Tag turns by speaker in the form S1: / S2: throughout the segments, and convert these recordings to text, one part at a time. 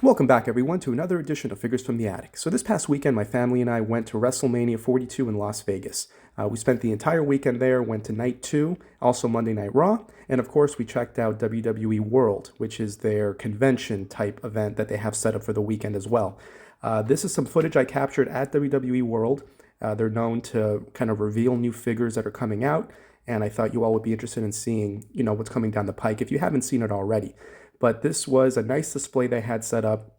S1: Welcome back, everyone, to another edition of Figures from the Attic. So this past weekend, my family and I went to WrestleMania 42 in Las Vegas. We spent the entire weekend there, went to Night 2, also Monday Night Raw, and of course we checked out WWE World, which is their convention-type event that they have set up for the weekend as well. This is some footage I captured at WWE World. They're known to kind of reveal new figures that are coming out, and I thought you all would be interested in seeing, what's coming down the pike if you haven't seen it already. But this was a nice display they had set up.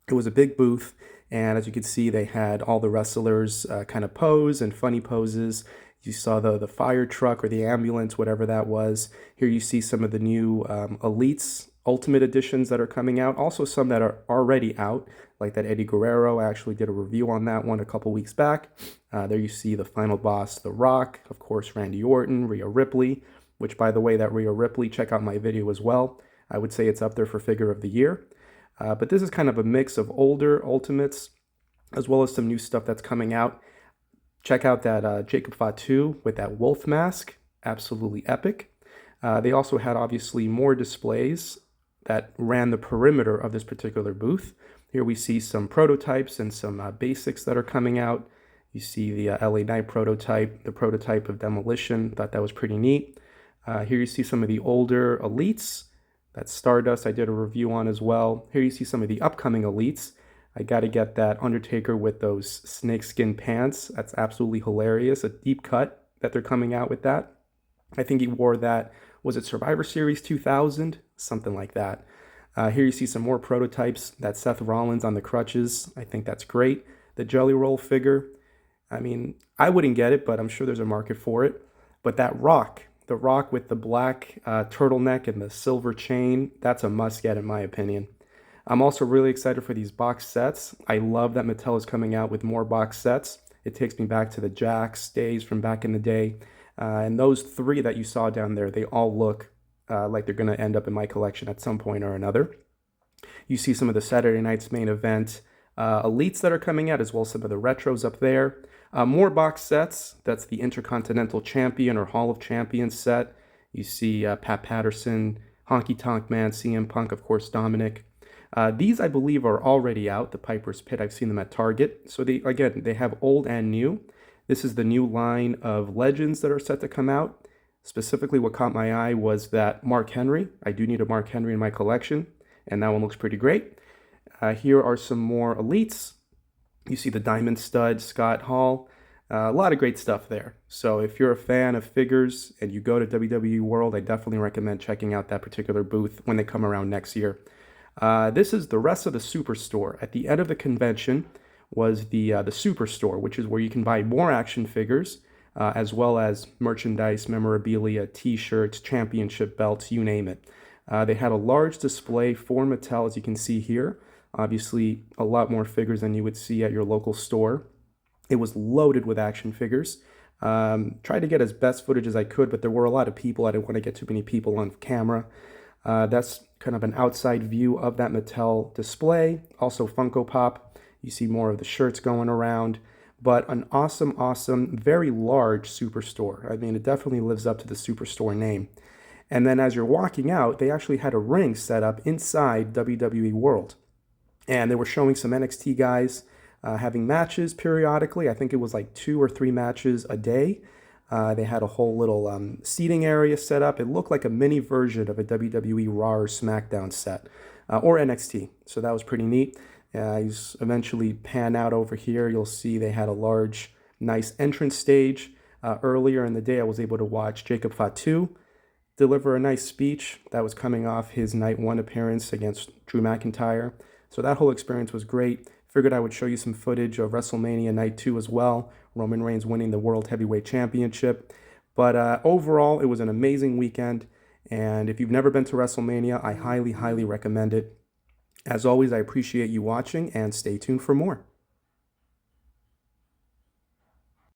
S1: It was a big booth, and as you can see, they had all the wrestlers kind of pose and funny poses. You saw the fire truck or the ambulance, whatever that was. Here you see some of the new Elites Ultimate Editions that are coming out. Also some that are already out, like that Eddie Guerrero. I actually did a review on that one a couple weeks back. There you see the final boss, The Rock, of course, Randy Orton, Rhea Ripley, which, by the way, that Rhea Ripley, check out my video as well. I would say it's up there for Figure of the Year. But this is kind of a mix of older Ultimates as well as some new stuff that's coming out. Check out that Jacob Fatu with that wolf mask. Absolutely epic. They also had, obviously, more displays that ran the perimeter of this particular booth. Here we see some prototypes and some basics that are coming out. You see the LA Knight prototype, the prototype of Demolition. Thought that was pretty neat. Here you see some of the older Elites. That's Stardust I did a review on as well. Here you see some of the upcoming Elites. I got to get that Undertaker with those snakeskin pants. That's absolutely hilarious. A deep cut that they're coming out with that. I think he wore that, was it Survivor Series 2000? Something like that. Here you see some more prototypes. That Seth Rollins on the crutches. I think that's great. The Jelly Roll figure. I mean, I wouldn't get it, but I'm sure there's a market for it. But that Rock. The Rock with the black turtleneck and the silver chain, that's a must-get in my opinion. I'm also really excited for these box sets. I love that Mattel is coming out with more box sets. It takes me back to the Jakks days from back in the day. And those three that you saw down there, they all look like they're going to end up in my collection at some point or another. You see some of the Saturday Night's Main Event Elites that are coming out, as well as some of the retros up there. More box sets. That's the Intercontinental Champion or Hall of Champions set. You see Pat Patterson, Honky Tonk Man, CM Punk, of course, Dominic. These, I believe, are already out. The Piper's Pit, I've seen them at Target. So, they have old and new. This is the new line of Legends that are set to come out. Specifically, what caught my eye was that Mark Henry. I do need a Mark Henry in my collection, and that one looks pretty great. Here are some more Elites. You see the Diamond Stud, Scott Hall. A lot of great stuff there. So if you're a fan of figures and you go to WWE World, I definitely recommend checking out that particular booth when they come around next year. This is the rest of the Superstore. At the end of the convention was the Superstore, which is where you can buy more action figures, as well as merchandise, memorabilia, t-shirts, championship belts, you name it. They had a large display for Mattel, as you can see here. Obviously, a lot more figures than you would see at your local store. It was loaded with action figures. Tried to get as best footage as I could, but there were a lot of people. I didn't want to get too many people on camera. That's kind of an outside view of that Mattel display. Also Funko Pop. You see more of the shirts going around. But an awesome, very large Superstore. I mean, it definitely lives up to the Superstore name. And then as you're walking out, they actually had a ring set up inside WWE World. And they were showing some NXT guys having matches periodically. I think it was like 2 or 3 matches a day. They had a whole little seating area set up. It looked like a mini version of a WWE Raw or SmackDown set, or NXT. So that was pretty neat. You eventually pan out over here. You'll see they had a large, nice entrance stage. Earlier in the day, I was able to watch Jacob Fatu deliver a nice speech. That was coming off his Night 1 appearance against Drew McIntyre. So that whole experience was great. Figured I would show you some footage of WrestleMania Night 2 as well. Roman Reigns winning the World Heavyweight Championship. But overall, it was an amazing weekend. And if you've never been to WrestleMania, I highly recommend it. As always, I appreciate you watching and stay tuned for more.